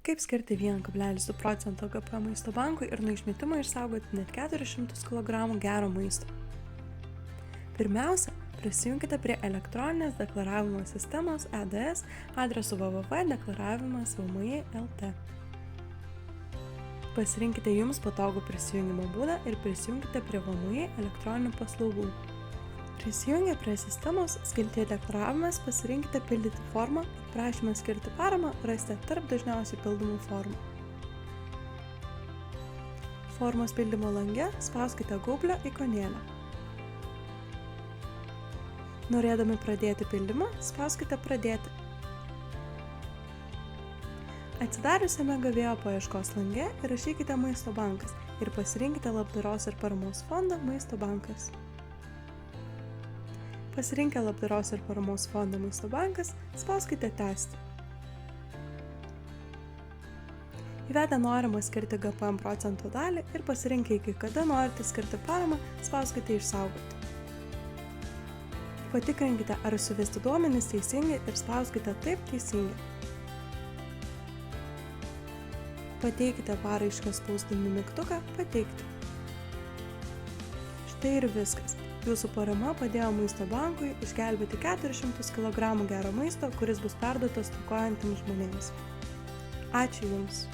Kaip skirti 1,2 procento GPM maisto bankui ir nuo išmetimo išsaugoti net 400 kg gero maisto. Pirmiausia, prisijunkite prie elektroninės deklaravimo sistemos EDS adresu www.deklaravimas.vmi.lt. Pasirinkite jums patogų prisijungimo būdą ir prisijunkite prie VMI elektroninių paslaugų. Prisijungę prie sistemos, skiltyje deklaravimas pasirinkite pildyti formą ir prašymą skirti paramą rasite tarp dažniausiai pildomų formų. Formos pildymo lange spauskite gaublio ikonėlę. Norėdami pradėti pildymą, spauskite pradėti. Atsidariusiame gavėjo paieškos lange įrašykite Maisto bankas ir pasirinkite labdaros ir paramos fondą Maisto bankas. Pasirinkę labdaros ir paramos fondą Maisto bankas, spauskite tęsti. Įvedę norimą skirti GPM procento dalį ir pasirinkę iki kada norite skirti paramą, spauskite išsaugoti. Patikrinkite, ar suvesti duomenys teisingi ir spauskite taip teisingi. Pateikite paraišką spausdami mygtuką Pateikti. Štai ir viskas. Jūsų parama padėjo Maisto bankui išgelbėti 400 kg gero maisto, kuris bus perduotas stokojantiems žmonėms. Ačiū Jums!